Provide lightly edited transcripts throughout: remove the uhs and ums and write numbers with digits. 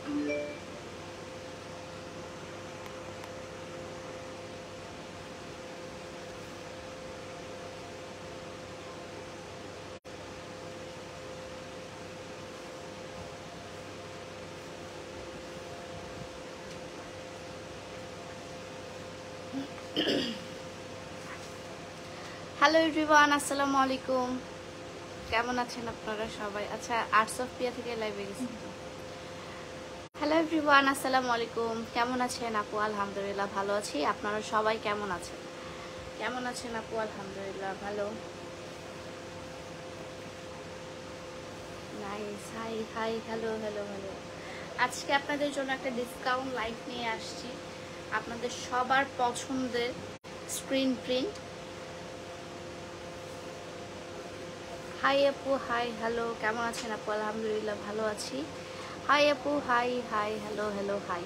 Hello everyone, আসসালামু আলাইকুম। কেমন আছেন আপনারা সবাই? আচ্ছা, আর্টস অফ পিয়া থেকে লাইভে গেছি। হ্যালো এভরিওয়ান, আসসালামু আলাইকুম। কেমন আছেন আপু? আলহামদুলিল্লাহ ভালো আছি। আপনারা সবাই কেমন আছেন? কেমন আছেন আপু? আলহামদুলিল্লাহ ভালো। Nice. High hi, hello hello hello. আজকে আপনাদের জন্য একটা ডিসকাউন্ট লাইভ নিয়ে আসছি। আপনাদের সবার পছন্দের স্ক্রিন প্রিন্ট। হাই আপু, হাই হ্যালো, কেমন আছেন আপু? আলহামদুলিল্লাহ ভালো আছি। হাই আপু, hi hi hello hello hi.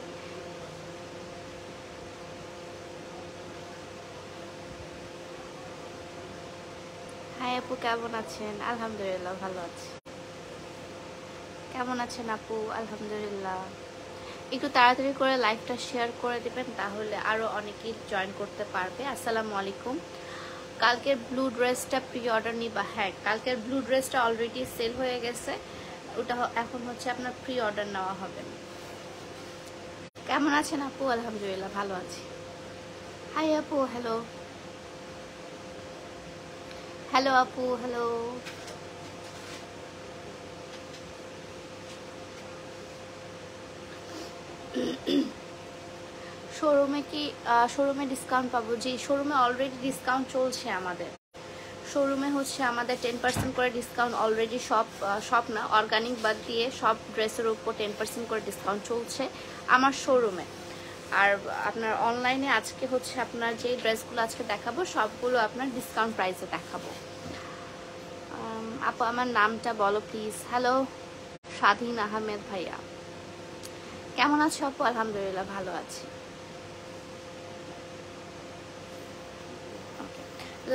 Hi আপু, কেমন আছেন? আলহামদুলিল্লাহ ভালো আছি। কেমন আছেন আপু? আলহামদুলিল্লাহ। একটু তাড়াতাড়ি করে লাইভটা শেয়ার করে দিবেন, তাহলে আরও অনেকেই জয়েন করতে পারবে। আসসালামু আলাইকুম। কালকের ব্লু ড্রেসটা প্রি অর্ডার নিবা? হ্যাঁ, কালকের ব্লু ড্রেসটা অলরেডি সেল হয়ে গেছে, ওটা এখন হচ্ছে আপনার প্রি অর্ডার নেওয়া হবে। কেমন আছেন আপু? আলহামদুলিল্লাহ ভালো আছি। হাই আপু, হ্যালো হ্যালো আপু, হ্যালো। শোরুমে কি শোরুমে ডিসকাউন্ট পাবো? জি, শোরুমে অলরেডি ডিসকাউন্ট চলছে আমাদের। শোরুমে হচ্ছে আমাদের 10% করে ডিসকাউন্ট অলরেডি, সব না, অর্গানিক বাদ দিয়ে সব ড্রেসের উপর 10% করে ডিসকাউন্ট চলছে আমার শোরুমে। আর আপনার অনলাইনে আজকে হচ্ছে আপনার যে ড্রেসগুলো আজকে দেখাবো সবগুলো আপনার ডিসকাউন্ট প্রাইসে দেখাবো। আপু আমার নামটা বলো প্লিজ। হ্যালো স্বাধীন আহমেদ ভাইয়া, কেমন আছো আপু? আলহামদুলিল্লাহ ভালো আছি।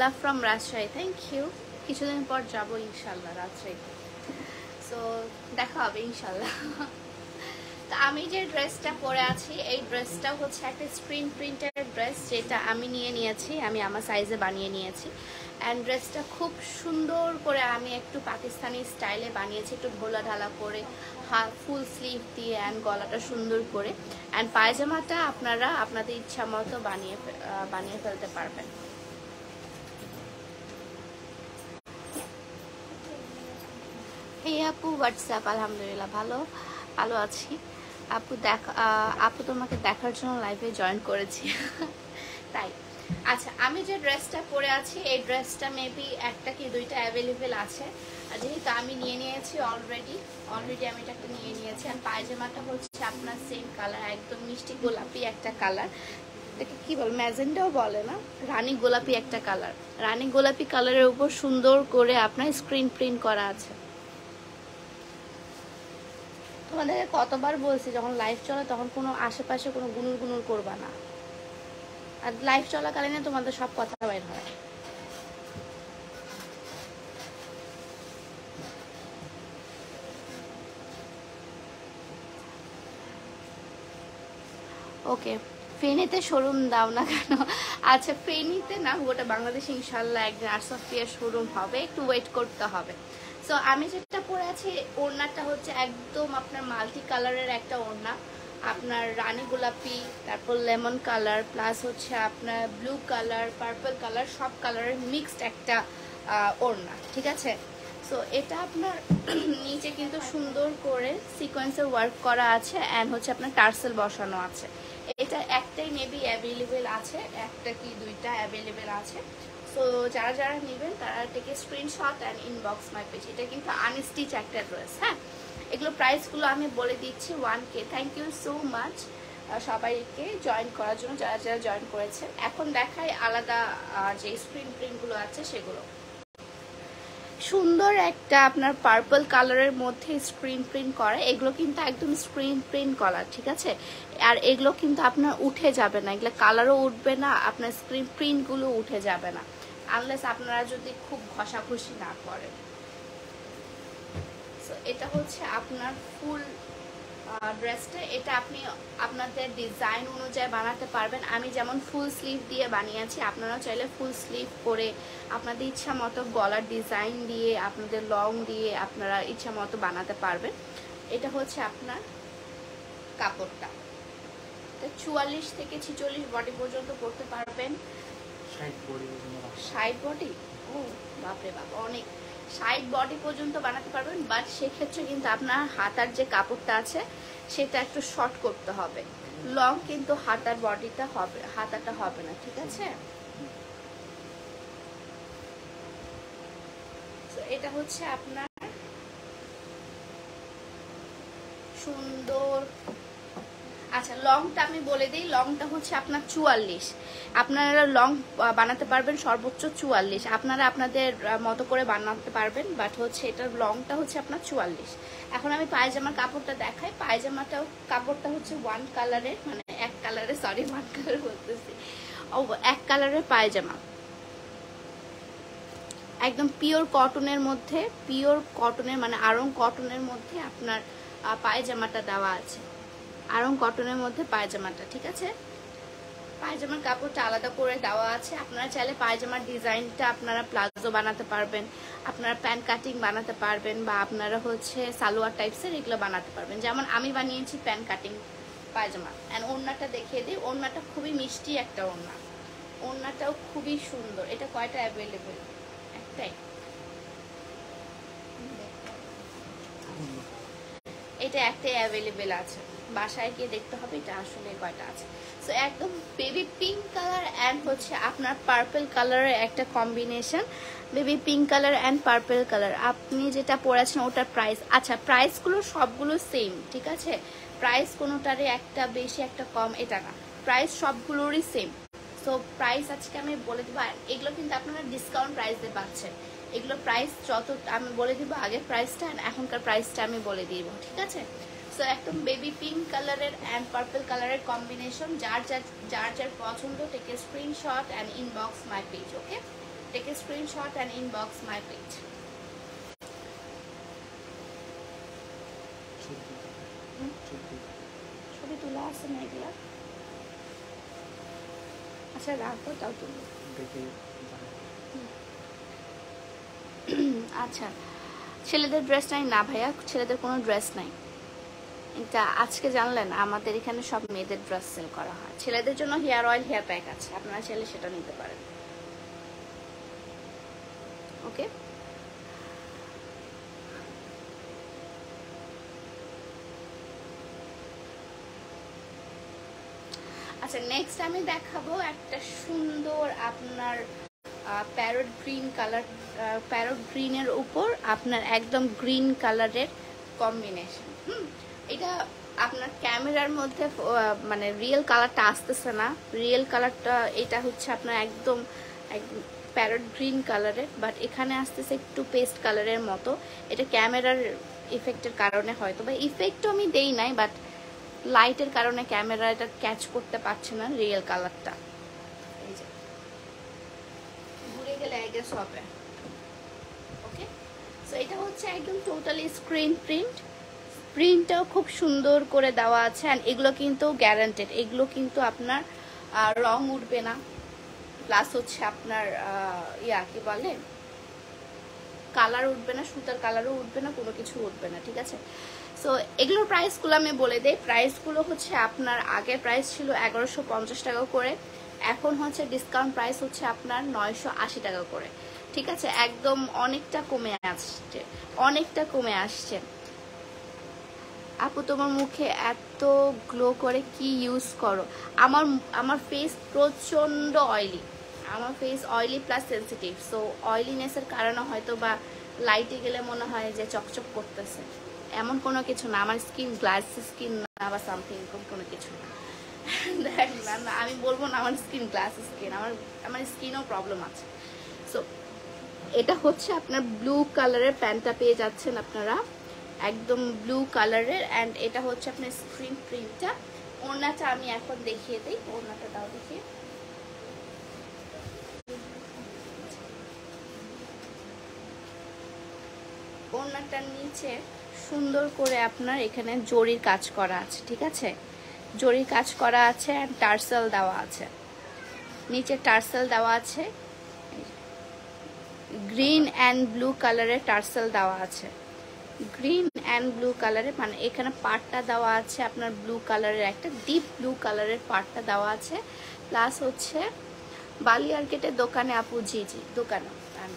Love from Rajshahi, thank you. কিছুদিন পর যাবো ইনশাল্লাহ রাজশাহী, সো দেখা হবে ইনশাল্লাহ। তো আমি যে ড্রেসটা পরে আছি, এই ড্রেসটা হচ্ছে একটা স্ক্রিন প্রিন্টের ড্রেস, যেটা আমি নিয়েছি, আমি আমার সাইজে বানিয়ে নিয়েছি। অ্যান্ড ড্রেসটা খুব সুন্দর করে আমি একটু পাকিস্তানি স্টাইলে বানিয়েছি, একটু ঢোলা ঢালা করে, ফুল স্লিভ দিয়ে, অ্যান্ড গলাটা সুন্দর করে। অ্যান্ড পায়জামাটা আপনারা আপনাদের ইচ্ছা মতো বানিয়ে ফেলতে পারবেন। এই আপু হোয়াটসঅ্যাপ, আলহামদুলিল্লাহ ভালো ভালো আছি আপু। আপু তোমাকে দেখার জন্য লাইভে জয়েন করেছি। তাই? আচ্ছা, আমি যে ড্রেসটা পরে আছি, এই ড্রেসটা মেবি একটা কি দুইটা অ্যাভেলেবেল আছে, যেহেতু আমি নিয়েছি অলরেডি আমি এটাকে নিয়ে নিয়েছি। আর পায়জামাটা হচ্ছে আপনার সেম কালার, একদম মিষ্টি গোলাপি একটা কালার, এটাকে কি বল, ম্যাজেন্ডাও বলে না, রানী গোলাপি একটা কালার। রানী গোলাপি কালারের উপর সুন্দর করে আপনার স্ক্রিন প্রিন্ট করা আছে। তোমাদেরকে কতবার বলছি, যখন লাইভ চলে তখন কোনো আশেপাশে কোনো গুনুর গুনুর করবা না, আর লাইভ চলাকালীন তোমাদের সব কথা বের হয়। ওকে, ফেনীতে শোরুম দাও না কেন? আচ্ছা, ফেনীতে না, গোটা বাংলাদেশে ইনশাল্লাহ একদিন আর্টস অফ পিয়ার শোরুম হবে, একটু ওয়েট করতে হবে। সো আমি যেটা পরে আছি, ওড়নাটা হচ্ছে একদম আপনার মাল্টি কালারের একটা ওড়না, আপনার রানী গোলাপি, তারপর লেমন কালার, প্লাস হচ্ছে আপনার ব্লু কালার, পার্পল কালার, সব কালারের মিক্সড একটা ওড়না, ঠিক আছে? সো এটা আপনার নিচে কিন্তু সুন্দর করে সিকোয়েন্সের ওয়ার্ক করা আছে, অ্যান্ড হচ্ছে আপনার টার্সেল বসানো আছে। এটা একটাই মেবি অ্যাভেলেবেল আছে, একটা কি দুইটা অ্যাভেলেবেল আছে। সো যারা যারা নেবেন তারা টেকে screenshot and inbox my page. এটা কিন্তু আনস্টিচ একটা ড্রেস। হ্যাঁ, এগুলো প্রাইসগুলো আমি বলে দিচ্ছি, 1K। Thank you so much সবাইকে জয়েন করার জন্য, যারা যারা জয়েন করেছেন। এখন দেখাই আলাদা যে স্ক্রিন প্রিন্টগুলো আছে সেগুলো। সুন্দর একটা আপনার পার্পল কালারের মধ্যে স্ক্রিন প্রিন্ট করা, এগুলো কিন্তু একদম স্ক্রিন প্রিন্ট করা, ঠিক আছে? আর এগুলো কিন্তু আপনার উঠে যাবে না, এগুলো কালারও উঠবে না, আপনার স্ক্রিন প্রিন্টগুলো উঠে যাবে না, আনলেস আপনারা যদি খুব ঘষাঘষি না করেন। সো এটা হচ্ছে আপনার ফুল ড্রেসটা, এটা আপনি আপনাদের ডিজাইন অনুযায়ী বানাতে পারবেন। আমি যেমন ফুল স্লিভ দিয়ে বানিয়েছি, আপনারা চাইলে ফুল স্লিভ করে আপনাদের ইচ্ছা মতো গলার ডিজাইন দিয়ে, আপনাদের লং দিয়ে আপনারা ইচ্ছা মতো বানাতে পারবেন। এটা হচ্ছে আপনার কাপড়টা, 44 থেকে 46 বডি পর্যন্ত করতে পারবেন। 60 বডি, ও বাপরে বাপ, অনেক। 60 বডি পর্যন্ত বানাতে পারবেন, বাট সেক্ষেত্রে কিন্তু আপনার হাতার যে কাপড়টা আছে সেটা একটু শর্ট করতে হবে। লং কিন্তু হাতার বডিটা হবে, হাতাটা হবে না, ঠিক আছে? এটা হচ্ছে আপনার সুন্দর। আচ্ছা, লংটা আমি বলে দিই, লংটা হচ্ছে আপনার 44। আপনারা লং বানাতে পারবেন সর্বোচ্চ 44, আপনারা আপনাদের মতো করে বানাতে পারবেন, বাট হচ্ছে এটার লংটা হচ্ছে আপনার 44। এখন আমি পায়জামার কাপড়টা দেখাই। পায়জামাটাও কাপড়টা হচ্ছে ওয়ান কালারের, মানে এক কালারের, সরি ওয়ান কালার বলতেছি, ও এক কালারের পায়জামা, একদম পিওর কটনের মধ্যে, পিওর কটনের মানে আড়ং কটনের মধ্যে আপনার পায়জামাটা দেওয়া আছে, আড়ং কটনের মধ্যে পায়জামাটা, ঠিক আছে? পায়জামার কাপড়টা আলাদা করে দেওয়া আছে। আপনারা চাইলে পায়জামার ডিজাইনটা আপনারা প্লাজো বানাতে পারবেন, আপনারা প্যান্ট কাটিং বানাতে পারবেন, বা আপনারা হচ্ছে সালোয়ার টাইপসের এগুলো বানাতে পারবেন। যেমন আমি বানিয়েছি প্যান্ট কাটিং পায়জামা। অ্যান্ড ওড়নাটা দেখিয়ে দিই, ওড়নাটা খুবই মিষ্টি একটা ওড়না, ওড়নাটাও খুবই সুন্দর। এটা কয়টা অ্যাভেলেবেল? একটাই, এটা একটাই অ্যাভেলেবেল আছে, বাসায় গিয়ে দেখতে হবে এটা আসলে কয়টা আছে। সো একদম বেবি পিঙ্ক কালার অ্যান্ড হচ্ছে আপনার পার্পল কালারের একটা combination, baby pink colour and purple colour. আপনি যেটা পরেছেন ওটার প্রাইস, আচ্ছা প্রাইসগুলো সবগুলো সেম, ঠিক আছে? প্রাইস কোনোটারই একটা বেশি একটা কম এটা না, প্রাইস সবগুলোরই সেম। সো প্রাইস আজকে আমি বলে দেবো, আর এগুলো কিন্তু আপনারা ডিসকাউন্ট প্রাইসে পাচ্ছেন। এগুলো প্রাইস যত আমি বলে দিব, আগের প্রাইসটা এখনকার প্রাইসটা আমি বলে দিব, ঠিক আছে? সো একদম বেবি পিঙ্ক কালারের অ্যান্ড পার্পল কালারের কম্বিনেশন। যার যার পছন্দ, take a screenshot and inbox my page, okay? Take a screenshot and inbox my page. ছবি তোলা আছে না এগুলা? আচ্ছা রাখো, তাও তুলো। আচ্ছা, ছেলেদের ড্রেস নাই না ভাইয়া, ছেলেদের কোনো ড্রেস নাই। এটা আজকে জানলেন, আমাদের এখানে সব মেয়েদের ড্রেস সেল করা হয়। ছেলেদের জন্য হেয়ার অয়েল, হেয়ার প্যাক আছে, আপনারা চাইলে সেটা নিতে পারেন, ওকে? আচ্ছা, নেক্সট আমি দেখাবো একটা সুন্দর আপনার প্যারট গ্রিন কালার, প্যারট গ্রিনের উপর আপনার একদম গ্রিন কালারের কম্বিনেশন। এটা আপনার ক্যামেরার মধ্যে মানে রিয়েল কালারটা আসতেছে না, রিয়েল কালারটা এটা হচ্ছে আপনার একদম প্যারট গ্রিন কালারের, বাট এখানে আসতেছে একটু পেস্ট কালারের মতো। এটা ক্যামেরার ইফেক্টের কারণে হয়তো, বা ইফেক্টও আমি দেই নাই, বাট লাইটের কারণে ক্যামেরা এটা ক্যাচ করতে পারছে না রিয়েল কালারটা। এই যে ঘুরে গেলে আই গেস হবে, ওকে? সো এটা হচ্ছে একদম টোটালি স্ক্রিন প্রিন্ট, প্রিন্টটাও খুব সুন্দর করে দেওয়া আছে। অ্যান্ড এগুলো কিন্তু গ্যারান্টেড, এগুলো কিন্তু আপনার রং উঠবে না, প্লাস হচ্ছে আপনার কি বলে, কালার উঠবে না, সুতার কালারও উঠবে না, কোনো কিছু উঠবে না, ঠিক আছে? সো এগুলোর প্রাইসগুলো আমি বলে দিই। প্রাইসগুলো হচ্ছে আপনার আগের প্রাইস ছিল 1150 টাকা করে, এখন হচ্ছে ডিসকাউন্ট প্রাইস হচ্ছে আপনার 980 টাকা করে, ঠিক আছে? একদম অনেকটা কমে আসছে, অনেকটা কমে আসছে। আপু তোমার মুখে এত গ্লো করে, কি ইউজ করো? আমার ফেস প্রচণ্ড অয়েলি, আমার face oily plus sensitive. So অয়েলিনেসের কারণে হয়তো বা লাইটে গেলে মনে হয় যে চকচক করতেছে, এমন কোনো কিছু না। আমার স্কিন গ্লাস স্কিন না বা সামথিং এরকম কোনো কিছু না। দেখ না, আমি বলবো না আমার স্কিন গ্লাস স্কিন, আমার স্কিনও প্রবলেম আছে। সো এটা হচ্ছে আপনার ব্লু কালারের প্যান্টটা পেয়ে যাচ্ছেন আপনারা, একদম ব্লু কালারের। অ্যান্ড এটা হচ্ছে আপনার স্ক্রিন প্রিন্টটা। ওড়নাটা আমি এখন দেখিয়ে দিই, ওড়নাটা দাও দেখিয়ে। ওড়নাটার নিচে সুন্দর করে আপনার এখানে জরির কাজ করা আছে, ঠিক আছে, জরির কাজ করা আছে অ্যান্ড টার্সেল দেওয়া আছে, নিচে টার্সেল দেওয়া আছে, গ্রিন অ্যান্ড ব্লু কালারের টার্সেল দেওয়া আছে, গ্রিন অ্যান্ড ব্লু কালারের, মানে এখানে পার্টটা দেওয়া আছে আপনার ব্লু কালারের, একটা ডিপ ব্লু কালারের পার্টটা দেওয়া আছে, প্লাস হচ্ছে বালি মার্কেটের দোকানে আপু, জি জি দোকানে, অ্যান্ড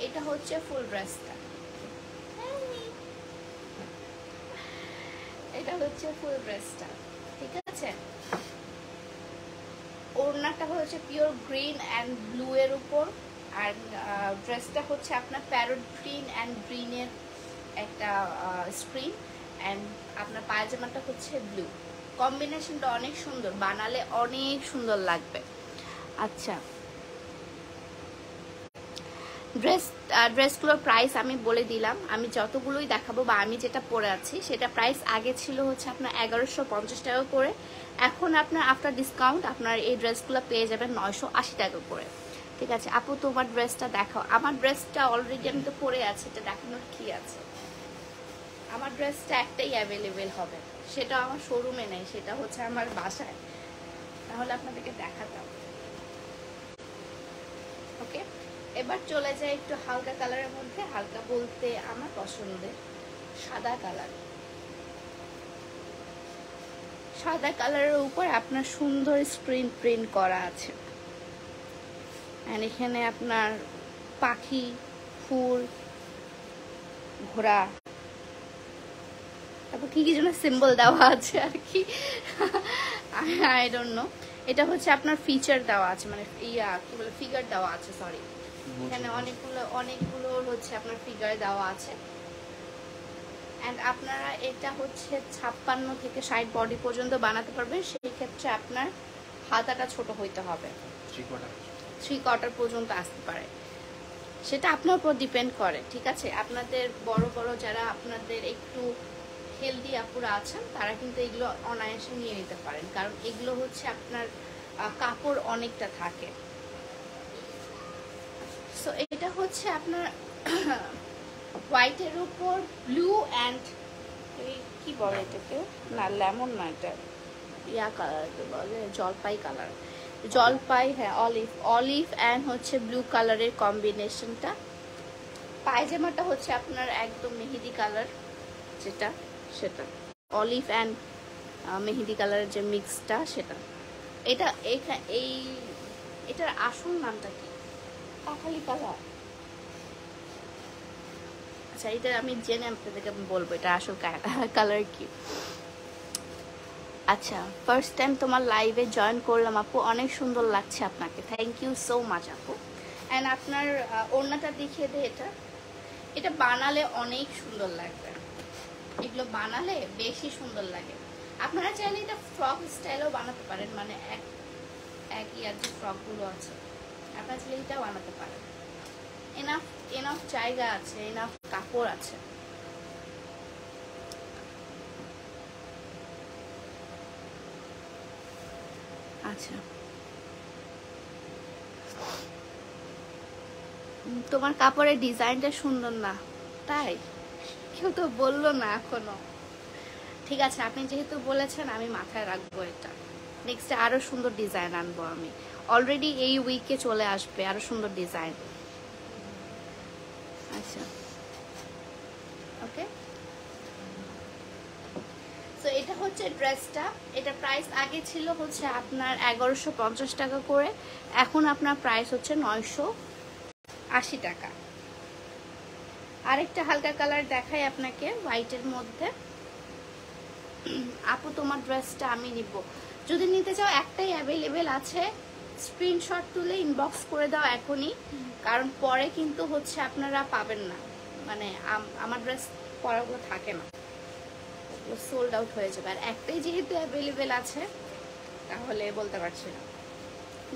এটা হচ্ছে ফুল ড্রেসটা, এটা হচ্ছে ফুল ড্রেসটা, ঠিক আছে। ওড়নাটা হচ্ছে পিওর গ্রিন অ্যান্ড ব্লু এর উপর, আর ড্রেসটা হচ্ছে আপনার প্যারট গ্রিন অ্যান্ড গ্রিনের একটা স্ক্রিন, অ্যান্ড আপনার পায়জামাটা হচ্ছে ব্লু। কম্বিনেশনটা অনেক সুন্দর, বানালে অনেক সুন্দর লাগবে। আচ্ছা, ড্রেসগুলোর প্রাইস আমি বলে দিলাম, আমি যতগুলোই দেখাবো বা আমি যেটা পরে আছি সেটা প্রাইস আগে ছিল হচ্ছে আপনার 1150 টাকা করে, এখন আপনার আফটার ডিসকাউন্ট আপনার এই ড্রেসগুলো পেয়ে যাবেন 980 টাকা করে, ঠিক আছে। আপু তোমার ড্রেসটা দেখাও। আমার ড্রেসটা অলরেডি আমি তো পরে আছি, এটা দেখানোর কি আছে? আমার ড্রেসটা একটাই অ্যাভেলেবেল হবে, সেটা আমার শোরুমে নেই, সেটা হচ্ছে আমার বাসায়, তাহলে আপনাদেরকে দেখাতাম। ওকে, এবার চলে যায় একটু হালকা কালারের মধ্যে, হালকা বলতে আমার পছন্দের সাদা কালার। সাদা কালারের উপর আপনার সুন্দর স্ক্রিন প্রিন্ট করা আছে, আর এখানে আপনার পাখি, ফুল, ঘোড়া, তারপর কি কি যেন সিম্বল দেওয়া আছে আর কি, আই ডোন্ট নো। এটা হচ্ছে আপনার ফিচার দেওয়া আছে, মানে কি বলে, ফিগার দেওয়া আছে, সরি, এখানে অনেকগুলো হচ্ছে আপনার ফিগার দেওয়া আছে, এন্ড আপনারা এটা হচ্ছে 56 থেকে 60 বডি পর্যন্ত বানাতে পারবেন। সেই ক্ষেত্রে আপনার হাতাটা ছোট হইতে হবে, 3/4 পর্যন্ত আসতে পারে, সেটা আপনার উপর ডিপেন্ড করে, ঠিক আছে। আপনাদের বড় বড় যারা আপনাদের একটু হেলদি আপুরা আছেন তারা কিন্তু এগুলো অনায়াসে নিয়ে নিতে পারেন, কারণ এগুলো হচ্ছে আপনার কাপড় অনেকটা থাকে। সো এটা হচ্ছে আপনার হোয়াইটের উপর ব্লু অ্যান্ড কি বলে এটাকে, না লেমন না, এটা কালার বলে, জলপাই কালার, জলপাই, হ্যাঁ অলিভ অ্যান্ড হচ্ছে ব্লু কালারের কম্বিনেশনটা। পায়জামাটা হচ্ছে আপনার একদম মেহেদি কালার, যেটা সেটা অলিভ অ্যান্ড মেহেদি কালারের যে মিক্সটা সেটা। এটার আসল নামটা কি? পাখালি কালার। আচ্ছা, এটা আমি জেনে আপনাদেরকে বলবো এটা আসল কালার কি। আচ্ছা, ফার্স্ট টাইম তোমার লাইভে জয়েন করলাম আপু, অনেক সুন্দর লাগছে আপনাকে, থ্যাংক ইউ সো মাচ আপু। অ্যান্ড আপনার ওড়নাটা দেখিয়ে দে, এটা বানালে অনেক সুন্দর লাগবে, এগুলো বানালে বেশি সুন্দর লাগে। আপনারা চাইলে এটা ফ্রক স্টাইলও বানাতে পারেন, মানে এক ইয়ার যে ফ্রকগুলো আছে আপনারা চাইলে এটাও বানাতে পারেন, এনাফ জায়গা আছে, এনাফ কাপড় আছে। আচ্ছা, তোমার কাপড়ের ডিজাইনটা সুন্দর না, তাই কেউ তো বললো না এখনো। ঠিক আছে, আপনি যেহেতু বলেছেন আমি মাথায় রাখবো, এটা নেক্সটে আরো সুন্দর ডিজাইন আনবো আমি, অলরেডি এই উইকে চলে আসবে আরো সুন্দর ডিজাইন। আচ্ছা, ওকে, তো এটা হচ্ছে ড্রেসটা, এটা প্রাইস আগে ছিল হচ্ছে আপনার 1150 টাকা করে, এখন আপনার প্রাইস হচ্ছে 980 টাকা। আরেকটা হালকা কালার দেখাই আপনাকে, হোয়াইটের মধ্যে। আপু তোমার ড্রেসটা আমি নিব, যদি নিতে চাও একটাই অ্যাভেলেবেল আছে, স্ক্রিনশট তুলে ইনবক্স করে দাও এখনই, কারণ পরে কিন্তু হচ্ছে আপনারা পাবেন না, মানে আমার ড্রেস পরাগুলো থাকে না, সোল্ড আউট হয়ে যাবে, আর একটাই যেহেতু অ্যাভেলেবেল আছে তাহলে বলতে পারছি না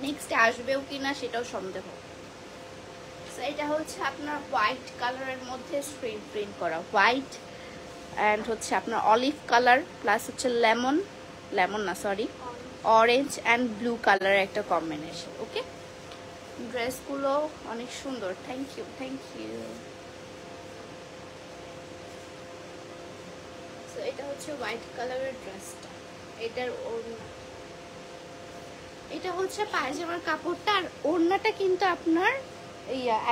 নেক্সট আসবেও কিনা সেটাও সন্দেহ। এটা হচ্ছে আপনার হোয়াইট কালারের মধ্যে স্ক্রিন প্রিন্ট করা, হোয়াইট অ্যান্ড হচ্ছে আপনার অলিভ কালার প্লাস হচ্ছে লেমন না সরি অরেঞ্জ অ্যান্ড ব্লু কালারের একটা কম্বিনেশন। ওকে, ড্রেসগুলো অনেক সুন্দর, থ্যাংক ইউ। এটা হচ্ছে হোয়াইট কালারের ড্রেসটা, এটার ওড়না, এটা হচ্ছে পায়জামার কাপড়টা। আর ওড়নাটা কিন্তু আপনার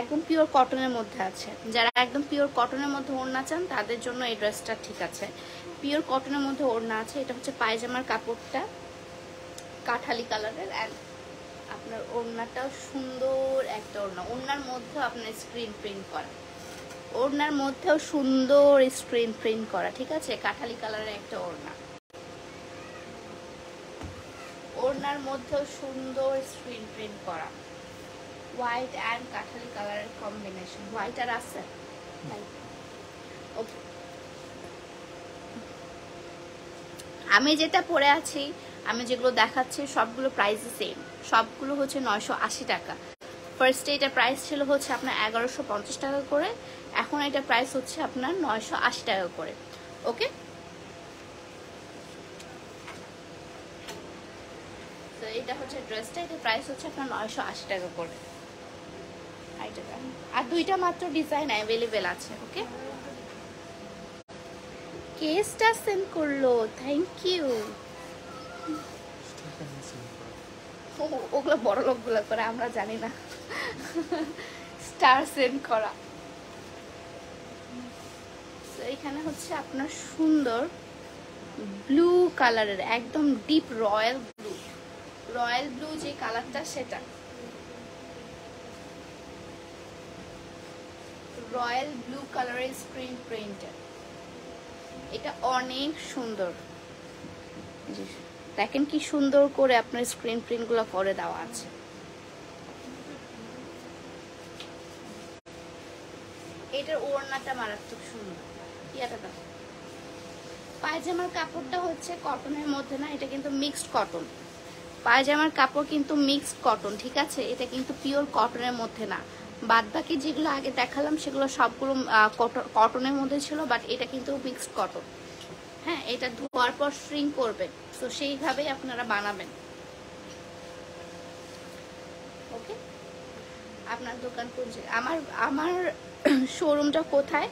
একদম পিওর কটনের মধ্যে আছে। যারা একদম পিওর কটনের মধ্যে ওড়না চান তাদের জন্য এই ড্রেসটা ঠিক আছে। পিওর কটনের মধ্যে ওড়না আছে। এটা হচ্ছে পায়জামার কাপড়টা, কাঠালি কালারের। অ্যান্ড আপনার ওড়নাটাও সুন্দর একটা ওড়না, ওড়নার মধ্যেও আপনার স্ক্রিন প্রিন্ট করা, ওড়নার মধ্যেও সুন্দর স্ক্রিন প্রিন্ট করা, ঠিক আছে। কাঠালি কালারের একটা ওড়না, ওড়নার মধ্যেও সুন্দর স্ক্রিন প্রিন্ট করা, হোয়াইট অ্যান্ড কাঠালি কালারের কম্বিনেশন। হোয়াইট আর আছে, ওকে। আমি যেটা পরে আছি, আমি যেগুলো দেখাচ্ছি সবগুলো প্রাইস সেম, সবগুলো হচ্ছে 980 টাকা। ফার্স্টে এটা প্রাইস ছিল হচ্ছে আপনার 1150 টাকা করে, এখন এটা প্রাইস হচ্ছে আপনার 980 টাকা করে, ওকে। তো এটা হচ্ছে ড্রেসটা, এটা প্রাইস হচ্ছে আপনার 980 টাকা করে। আর দুইটা মাত্র ডিজাইন অ্যাভেলেবেল আছে, ওকে। কেসটা সেন্ড করলো, থ্যাংক ইউ। ওগুলো বড় লোকগুলো করে, আমরা জানি না। স্টার সেন্ড করা। এখানে হচ্ছে আপনার সুন্দর ব্লু কালারের, একদম deep royal blue, royal blue যে কালারটা সেটা, রয়্যাল ব্লু কালারের স্ক্রিন প্রিন্টের। এটা অনেক সুন্দর, দেখেন কি সুন্দর করে আপনার স্ক্রিন প্রিন্টগুলো করে দেওয়া আছে। এটার ওড়নাটা মারাত্মক সুন্দর। ইয়াটা পায়জামার কাপড়টা হচ্ছে কটনের মধ্যে না, এটা কিন্তু মিক্সড কটন। পায়জামার কাপড় কিন্তু মিক্সড কটন, ঠিক আছে। এটা কিন্তু পিওর কটনের মধ্যে না। বাদ বাকি যেগুলো আগে দেখালাম সেগুলো সবগুলো কটনের মধ্যে ছিল, বাট এটা কিন্তু মিক্সড কটন। হ্যাঁ, এটা ধোয়ার পর শ্রিঙ্ক করবে, তো সেইভাবেই আপনারা বানাবেন, ওকে। আপনার দোকান কোন জায়গায়? আমার শোরুমটা কোথায়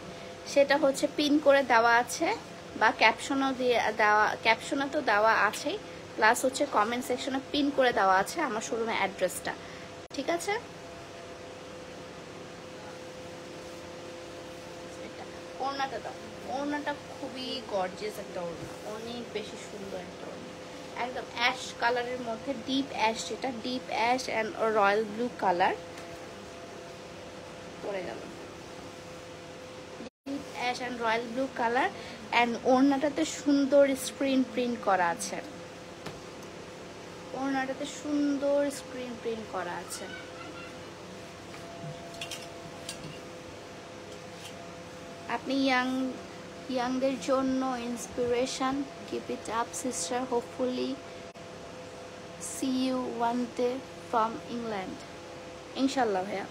সেটা হচ্ছে পিন করে দেওয়া আছে, বা ক্যাপশনও দিয়ে দেওয়া, ক্যাপশনে তো দেওয়া আছেই, প্লাস হচ্ছে কমেন্ট সেকশনে পিন করে দেওয়া আছে আমার শোরুমের অ্যাড্রেসটা, ঠিক আছে। ওড়নাটা দাও, ওড়নাটা খুবই গর্জিয়াস একটা ওড়না, অনেক বেশি সুন্দর একটা ওড়না, একদম অ্যাশ কালারের মধ্যে, ডিপ অ্যাশ, এটা deep ash and royal blue colour পরে গেল, deep ash and royal blue colour. And ওড়নাটাতে সুন্দর স্ক্রিন প্রিন্ট করা আছে, ওড়নাটাতে সুন্দর স্ক্রিন প্রিন্ট করা আছে। আপনি ইয়াংদের জন্য inspiration, keep it up sister, hopefully see you one day from England, ইনশাল্লাহ ভাইয়া।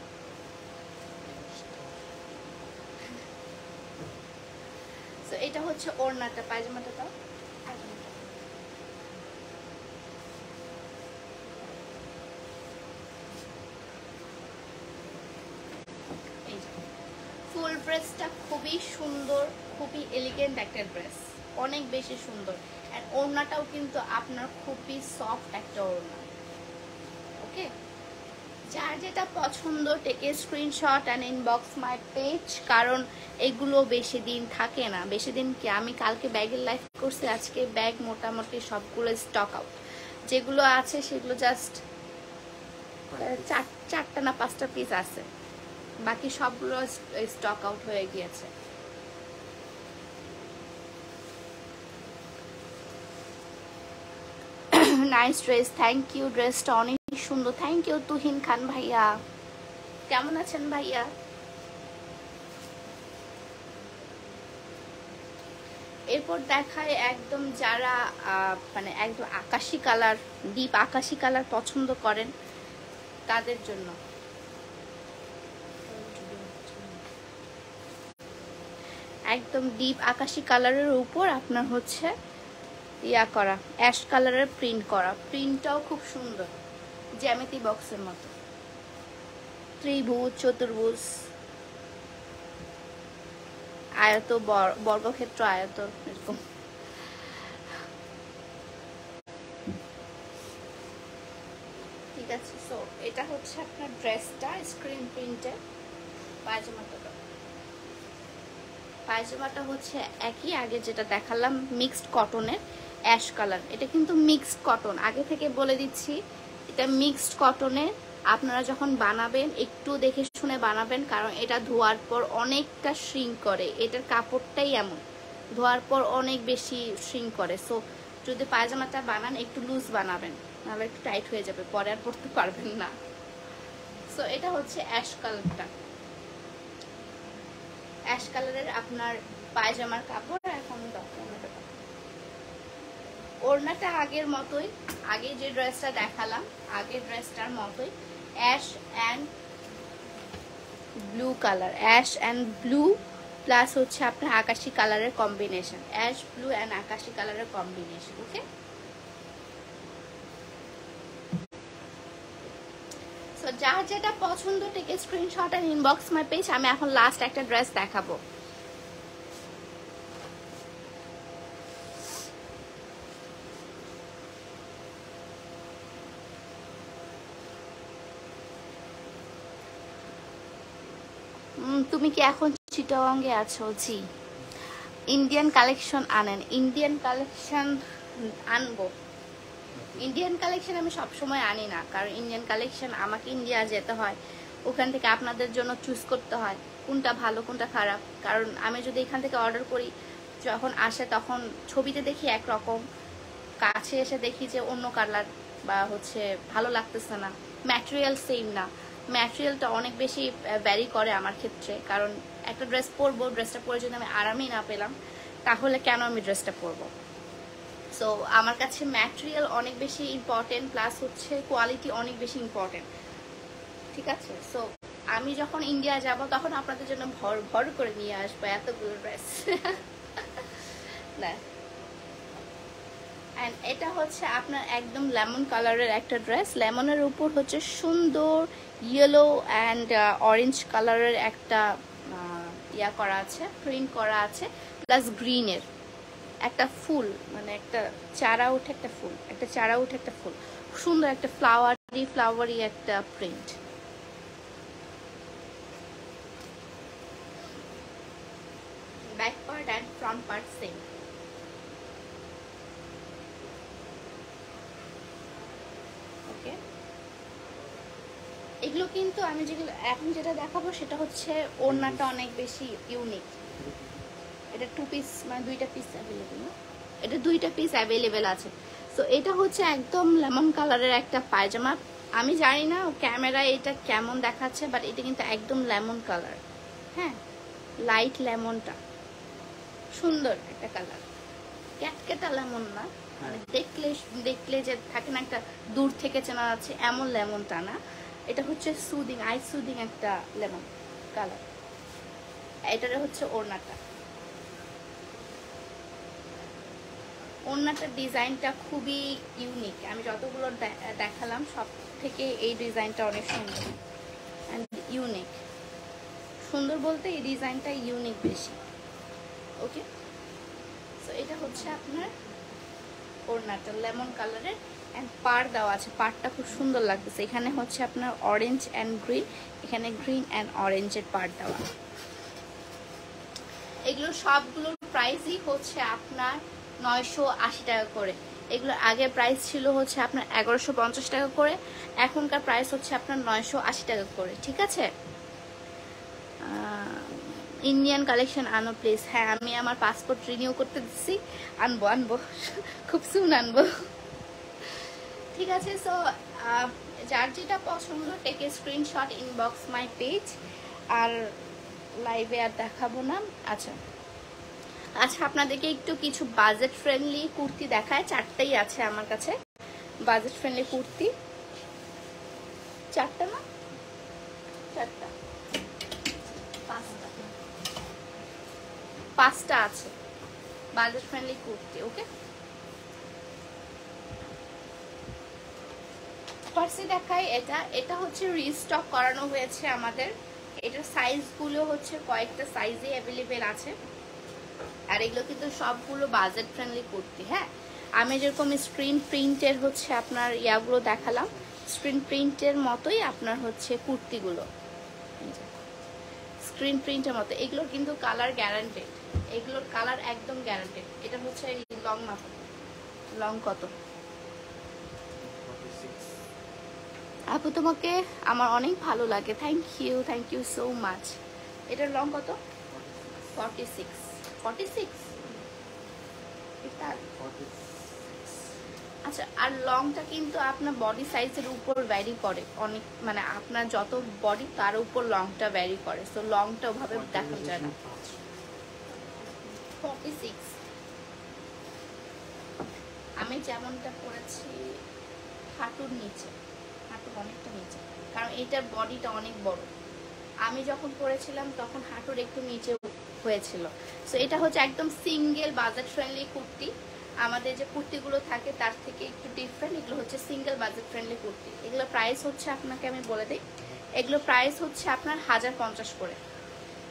তো এটা হচ্ছে ওড়নাটা, পায়জামাটা দাও। ফুল ড্রেসটা খুবই সুন্দর, খুবই এলিগেন্ট একটা ড্রেস, অনেক বেশি সুন্দর। আর ওড়নাটাও কিন্তু আপনার খুবই সফট একটা ওড়না, ওকে। যার যেটা পছন্দ টেকে screenshot and inbox my page, কারণ এগুলো বেশি দিন থাকে না। বেশি দিন কি, আমি কালকে ব্যাগের লাইফ করছি, আজকে ব্যাগ মোটামুটি সবগুলো স্টক আউট, যেগুলো আছে সেগুলো জাস্ট 4টা না 5টা পিস আছে, বাকি সবগুলো স্টক আউট হয়ে গিয়েছে। নাইস ড্রেস, থ্যাংক ইউ, ড্রেসটা অনেক সুন্দর, থ্যাংক ইউ তুহিন খান ভাইয়া। কেমন আছেন ভাইয়া? এরপর দেখায় একদম যারা মানে একদম আকাশি কালার, ডিপ আকাশি কালার পছন্দ করেন তাদের জন্য। একদম ডিপ আকাশি কালারের উপর আপনার হচ্ছে ইয়া করা, অ্যাশ কালারের প্রিন্ট করা, প্রিন্টটাও খুব সুন্দর, জ্যামিতি বক্সের মতো, ত্রিভুজ, চতুর্ভুজ, আয়ত, বর্গক্ষেত্র, আয়ত, এরকম আচ্ছা, সো এটা হচ্ছে আপনার ড্রেসটা স্ক্রিন প্রিন্টের। পায়জামাটা হচ্ছে একই আগে যেটা দেখালাম, মিক্সড কটনের অ্যাশ কালার। এটা কিন্তু মিক্সড কটন, আগে থেকে বলে দিচ্ছি এটা মিক্সড কটনের। আপনারা যখন বানাবেন একটু দেখে শুনে বানাবেন, কারণ এটা ধোয়ার পর অনেকটা শ্রিঙ্ক করে। এটার কাপড়টাই এমন, ধোয়ার পর অনেক বেশি শ্রিঙ্ক করে। সো যদি পায়জামাটা বানান একটু লুজ বানাবেন, নাহলে একটু টাইট হয়ে যাবে, পরে আর পরতে পারবেন না। সো এটা হচ্ছে অ্যাশ কালারটা, অ্যাশ কালারের আপনার পায়জামার কাপড়। এখন ওড়নাটা আগের মতোই, আগে যে ড্রেসটা দেখালাম আগের ড্রেসটার মতোই, ash and blue colour, ash and blue plus হচ্ছে আপনার আকাশি কালারের কম্বিনেশন, অ্যাশ ব্লু অ্যান্ড আকাশি কালারের কম্বিনেশন। ওকে, সো যার যেটা পছন্দ take screenshot and inbox my page. আমি এখন লাস্ট একটা ড্রেস দেখাবো। তুমি কি এখন চিটাগংয়ে আছো? জি। ইন্ডিয়ান কালেকশন আনেন? ইন্ডিয়ান কালেকশন আনবো। ইন্ডিয়ান কালেকশন আমি সবসময় আনি না, কারণ ইন্ডিয়ান কালেকশন আমাকে ইন্ডিয়া যেতে হয়, ওখান থেকে আপনাদের জন্য চুজ করতে হয় কোনটা ভালো কোনটা খারাপ। কারণ আমি যদি এখান থেকে অর্ডার করি, যখন আসে তখন ছবিতে দেখি একরকম, কাছে এসে দেখি যে অন্য কালার, বা হচ্ছে ভালো লাগতেছে না, ম্যাটেরিয়াল সেম না। ম্যাটেরিয়ালটা অনেক বেশি ভ্যারি করে আমার ক্ষেত্রে, কারণ একটা ড্রেস পরবো, ড্রেসটা পরে যদি আমি আরামই না পেলাম, তাহলে কেন আমি ড্রেসটা পরবো? সো আমার কাছে ম্যাটেরিয়াল অনেক বেশি ইম্পর্টেন্ট, প্লাস হচ্ছে কোয়ালিটি অনেক বেশি ইম্পর্টেন্ট। ঠিক আছে, সো আমি যখন ইন্ডিয়া যাব তখন আপনাদের জন্য ভর ভর করে নিয়ে আসবো এতগুলো ড্রেস। না, অ্যান্ড এটা হচ্ছে আপনার একদম লেমন কালারের একটা ড্রেস। লেমনের উপর হচ্ছে সুন্দর ইয়েলো অ্যান্ড অরেঞ্জ কালারের একটা ইয়া করা আছে, প্রিন্ট করা আছে, প্লাস গ্রিনের একটা ফুল, মানে একটা চারা উঠে একটা ফুল, একটা চারা উঠে একটা ফুল, সুন্দর একটা ফ্লাওয়ারি একটা print. Back part and front part same. Okay, এগুলো কিন্তু আমি যেগুলো এখন যেটা দেখাবো সেটা হচ্ছে ওড়নাটা অনেক বেশি ইউনিক। এটা 2 পিস, মানে 2টা পিস অ্যাভেলেবেল না, এটা 2টা পিস অ্যাভেলেবেল আছে। সো এটা হচ্ছে একদম লেমন কালারের একটা পায়জামা। আমি জানি না ক্যামেরায় এটা কেমন দেখাচ্ছে, বাট এটা কিন্তু একদম লেমন কালার। হ্যাঁ, লাইট লেমনটা সুন্দর একটা কালার, ক্যাটকেটা লেমন না, মানে দেখলে যে থাকে না একটা দূর থেকে চেনা যাচ্ছে এমন লেমনটা না। এটা হচ্ছে সুদিং, আই সুদিং একটা লেমন কালার। এটারে হচ্ছে ওড়নাটা, ওড়নাটার ডিজাইনটা খুবই ইউনিক। আমি যতগুলো দেখালাম সব থেকে এই ডিজাইনটা অনেক সুন্দর অ্যান্ড ইউনিক। সুন্দর বলতে এই ডিজাইনটা ইউনিক বেশি। ওকে, সো এটা হচ্ছে আপনার ওড়নাটা লেমন কালারের অ্যান্ড পাড় দেওয়া আছে। পাড়টা খুব সুন্দর লাগতেছে। এখানে হচ্ছে আপনার অরেঞ্জ অ্যান্ড গ্রিন, এখানে গ্রিন অ্যান্ড অরেঞ্জের পাড় দেওয়া। এগুলো সবগুলোর প্রাইসই হচ্ছে আপনার 980 টাকা করে। এগুলোর আগের প্রাইস ছিল হচ্ছে আপনার 1150 টাকা করে, এখনকার প্রাইস হচ্ছে আপনার 980 টাকা করে। ঠিক আছে, ইন্ডিয়ান কালেকশন আনো প্লিজ। হ্যাঁ, আমি আমার পাসপোর্ট রিনিউ করতে দিচ্ছি, আনবো খুব সুন আনবো। ঠিক আছে, সো যার যেটা পছন্দ take a screenshot, inbox my page. আর লাইভে আর দেখাবো না। আচ্ছা, আপনাদেরকে একটু কিছু বাজেট ফ্রেন্ডলি কুর্তি দেখায়। 4টাই আছে আমার কাছে বাজেট ফ্রেন্ডলি কুর্তি। 4টা না, 4টা, 5টা আছে বাজেট ফ্রেন্ডলি কুর্তি। ওকে, ফার্স্টে দেখাই এটা হচ্ছে রিস্টক করানো হয়েছে আমাদের। এটার সাইজগুলো হচ্ছে কয়েকটা সাইজে অ্যাভেলেবেল আছে, আর এগুলো কিন্তু সবগুলো বাজেট ফ্রেন্ডলি কুর্তি। হ্যাঁ, আমি যেরকম স্ক্রিন প্রিন্টের হচ্ছে আপনার ইয়াগুলো দেখালাম, স্ক্রিন প্রিন্টের মতোই আপনার হচ্ছে কুর্তিগুলো, স্ক্রিন প্রিন্টের মতো। এগুলোর কিন্তু কালার গ্যারান্টেড, এগুলোর কালার একদম গ্যারান্টেড। এটা হচ্ছে লং মাপ, লং কত আপু? তোমাকে আমার অনেক ভালো লাগে, থ্যাংক ইউ সো মাচ। এটার লং কত? 46। 46 আচ্ছা। আর লংটা কিন্তু আপনার বডি সাইজের উপর ভ্যারি করে অনেক, মানে আপনার যত বডি তার উপর লংটা ভ্যারি করে, সো লংটা ওভাবে দেখা যায় না। 46 আমি যেমনটা পরেছি হাঁটুর নিচে, হাঁটুর অনেকটা নিচে, কারণ এইটার বডিটা অনেক বড়। আমি যখন পরেছিলাম তখন হাঁটুর একটু নিচে হয়েছিল। সো এটা হচ্ছে একদম সিঙ্গেল বাজেট ফ্রেন্ডলি কুর্তি। আমাদের যে কুর্তিগুলো থাকে তার থেকে একটু ডিফারেন্ট, এগুলো হচ্ছে সিঙ্গেল বাজেট ফ্রেন্ডলি কুর্তি। এগুলো প্রাইস হচ্ছে, আপনাকে আমি বলে দিই, এগুলো প্রাইস হচ্ছে আপনার 1050 করে,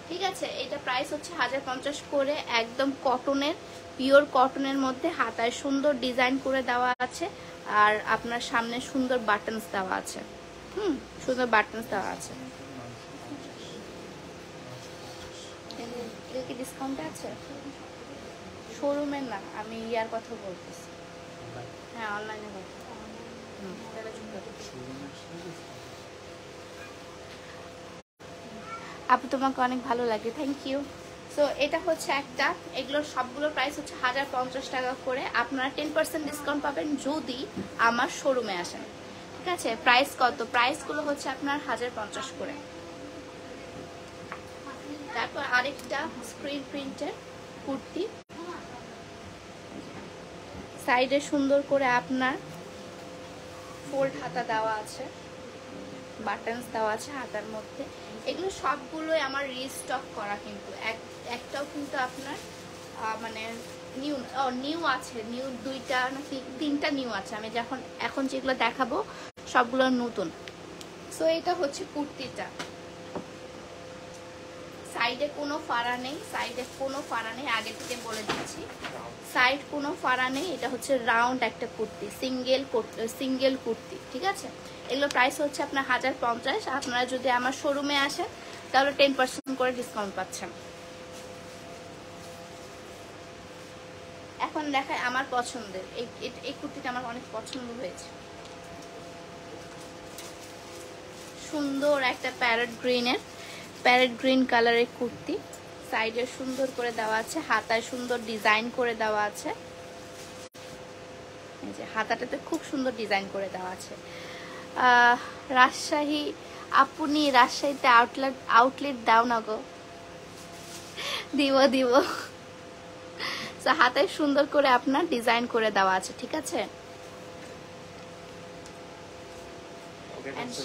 ঠিক আছে? এটা প্রাইস হচ্ছে 1050 করে, একদম কটনের, পিওর কটনের মধ্যে হাতায় সুন্দর ডিজাইন করে দেওয়া আছে, আর আপনার সামনে সুন্দর বাটনস দেওয়া আছে। সুন্দর বাটনস দেওয়া আছে। কি ডিসকাউন্ট আছে? শোরুমের না, আমি ইয়ার কথা বলতেছি। হ্যাঁ, অনলাইনে কথা। আপু তোমাকে অনেক ভালো লাগে, থ্যাংক ইউ। সো এটা হচ্ছে একটা, এগুলোর সবগুলোর প্রাইস হচ্ছে 1050 টাকা করে। আপনারা 10% ডিসকাউন্ট পাবেন যদি আমার শোরুমে আসেন, ঠিক আছে? প্রাইস কত? প্রাইসগুলো হচ্ছে আপনার 1050 করে। তারপর আরেকটা স্ক্রিন প্রিন্টের কুর্তি, সাইডে সুন্দর করে আপনার ফোল্ড হাতা দেওয়া আছে, বাটনস দেওয়া আছে হাতার মধ্যে। এগুলো সবগুলোই আমার রিস্টক করা, কিন্তু একটাও কিন্তু আপনার মানে নিউ আছে, নিউ 2টা না 3টা নিউ আছে। আমি এখন যেগুলো দেখাবো সবগুলো নতুন। সো এটা হচ্ছে কুর্তিটা, সাইডে কোনো ফাড়া নেই, সাইডে কোনো ফাড়া নেই, আগে থেকে বলে দিচ্ছি, সাইড কোনো ফাড়া নেই। এটা হচ্ছে রাউন্ড একটা কুর্তি, সিঙ্গেল কুর্তি, ঠিক আছে? এগুলো প্রাইস হচ্ছে আপনার 1050। আপনারা যদি আমার শোরুমে আসেন তাহলে 10% করে ডিসকাউন্ট পাচ্ছেন। এখন দেখায় আমার পছন্দের এই কুর্তিটা, আমার অনেক পছন্দ হয়েছে। সুন্দর একটা প্যারট গ্রিন কালারের কুর্তি, সাইডে সুন্দর করে দেওয়া আছে, হাতায় সুন্দর ডিজাইন করে দেওয়া আছে। এই যে হাতাটাতে খুব সুন্দর ডিজাইন করে দেওয়া আছে। রাজশাহী, আপনি রাজশাহীতে আউটলেট দাও না গো? দিব। তো হাতায় সুন্দর করে আপনার ডিজাইন করে দেওয়া আছে, ঠিক আছে?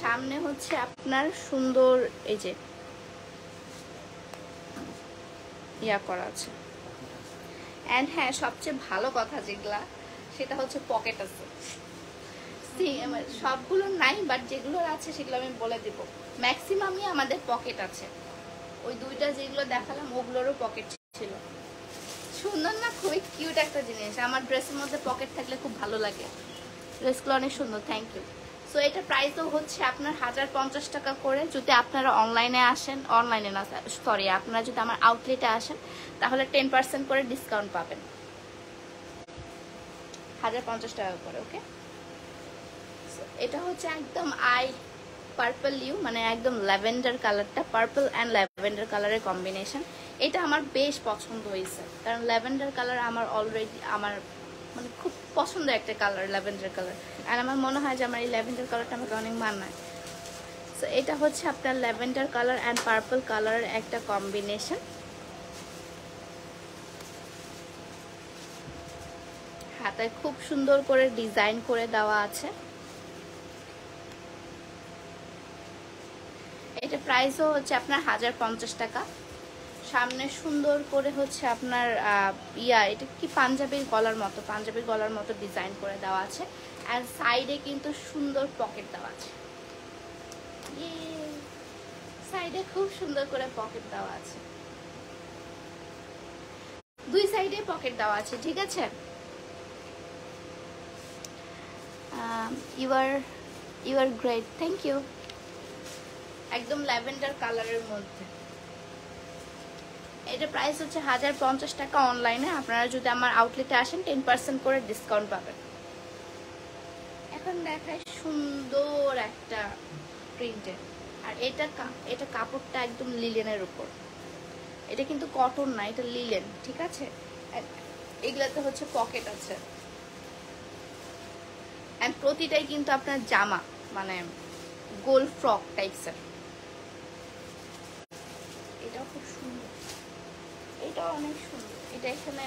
সামনে হচ্ছে আপনার সুন্দর এই যে ইয়া করা আছে। এন্ড হ্যাঁ, সবচেয়ে ভালো কথা যেগুলা, সেটা হচ্ছে পকেট আছে। সবগুলো নাই, বাট যেগুলো আছে সেগুলো আমি বলে দিব। ম্যাক্সিমামই আমাদের পকেট আছে। ওই 2টা যেগুলো দেখালাম ওগুলোরও পকেট ছিল। সুন্দর না? খুবই কিউট একটা জিনিস। আমার ড্রেসের মধ্যে পকেট থাকলে খুব ভালো লাগে। ড্রেসগুলো অনেক সুন্দর, থ্যাংক ইউ। সো এটা প্রাইসও হচ্ছে আপনার 1050 টাকা করে। যদি আপনারা অনলাইনে আসেন, অনলাইনে না সরি, আপনারা যদি আমার আউটলেটে আসেন তাহলে 10% করে ডিসকাউন্ট পাবেন, 1050 টাকা করে, ওকে? এটা হচ্ছে একদম পার্পল ইউ, মানে একদম ল্যাভেন্ডার কালারটা, পার্পল অ্যান্ড ল্যাভেন্ডার কালারের কম্বিনেশন। এটা আমার বেশ পছন্দ হয়েছে, কারণ ল্যাভেন্ডার কালার আমার অলরেডি আমার মানে খুব পছন্দের একটা কালার, ল্যাভেন্ডার কালার। আর আমার মনে হয় যে আমার এই ল্যাভেন্ডার কালারটা আমাকে অনেক মানায়। সো এটা হচ্ছে আপনার ল্যাভেন্ডার কালার অ্যান্ড পার্পল কালারের একটা কম্বিনেশন। হাতায় খুব সুন্দর করে ডিজাইন করে দেওয়া আছে। এটা প্রাইসও হচ্ছে আপনার 1050 টাকা। সামনে সুন্দর করে হচ্ছে আপনার এটা কি পাঞ্জাবির গলার মতো ডিজাইন করে দেওয়া আছে। আর সাইডে কিন্তু সুন্দর পকেট দেওয়া আছে, সাইডে খুব সুন্দর করে পকেট দেওয়া আছে, 2 সাইডে পকেট দেওয়া আছে, ঠিক আছে? You are great, thank you. একদম ল্যাভেন্ডার কালারের মধ্যে। এটা প্রাইস হচ্ছে 1050 টাকা অনলাইনে। আপনারা যদি আমার আউটলেটে আসেন 10% করে ডিসকাউন্ট পাবেন। এখন দেখায় সুন্দর একটা প্রিন্টের, আর এটা কাপড়টা একদম লিলেনের উপর। এটা কিন্তু কটন না, এটা লিলেন, ঠিক আছে। এগুলাতে হচ্ছে পকেট আছে, এন্ড প্রতিটাই কিন্তু আপনার জামা, মানে গোল ফ্রক টাইপসের। এটাও খুব সুন্দর, এটাও অনেক সুন্দর। এটা এখানে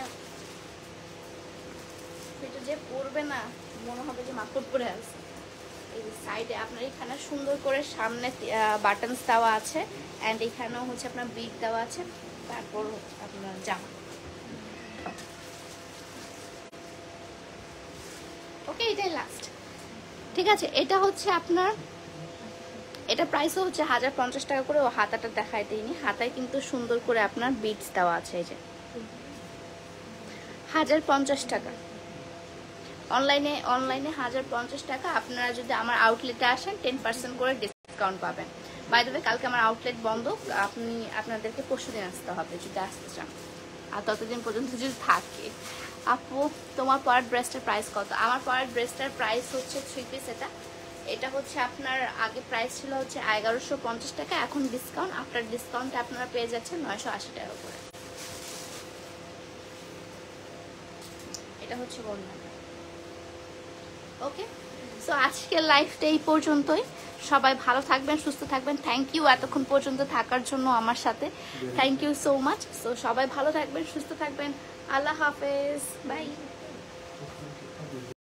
এটা যে পরবে না মনে হবে যে মাকড় পরে আছে। এই সাইডে আপনার এখানে সুন্দর করে সামনে বাটনস দেওয়া আছে, এন্ড এখানেও হচ্ছে আপনার বিট দেওয়া আছে, তারপর আপনার জামা। ওকে, এটাই লাস্ট, ঠিক আছে। এটা হচ্ছে আপনার, এটা প্রাইসও হচ্ছে 1050 টাকা করে। ও হাতাটা দেখাই দিইনি, হাতায় কিন্তু সুন্দর করে আপনার বিটস দেওয়া আছে। এই যে 1050 টাকা অনলাইনে 1050 টাকা। আপনারা যদি আমার আউটলেটে আসেন 10% করে ডিসকাউন্ট পাবেন। বাই দ্য ওয়ে, কালকে আমার আউটলেট বন্ধ, আপনাদেরকে পরশুদিন আসতে হবে যদি আসতে চান, আর ততদিন পর্যন্ত যদি থাকে। আপু তোমার পরের ড্রেসটার প্রাইস কত? আমার পরের ড্রেসটার প্রাইস হচ্ছে 3 পিস। এটা হচ্ছে আপনার আগে প্রাইস ছিল হচ্ছে 1150 টাকা, এখন ডিসকাউন্ট, আফটার ডিসকাউন্টে আপনারা পেয়ে যাচ্ছেন 980 টাকা করে। এটা হচ্ছে বললাম। ওকে, সো আজকের লাইফটা এই পর্যন্তই। সবাই ভালো থাকবেন, সুস্থ থাকবেন। থ্যাংক ইউ এতক্ষণ পর্যন্ত থাকার জন্য আমার সাথে, thank you so much. So সবাই ভালো থাকবেন, সুস্থ থাকবেন। আল্লাহ হাফেজ, বাই।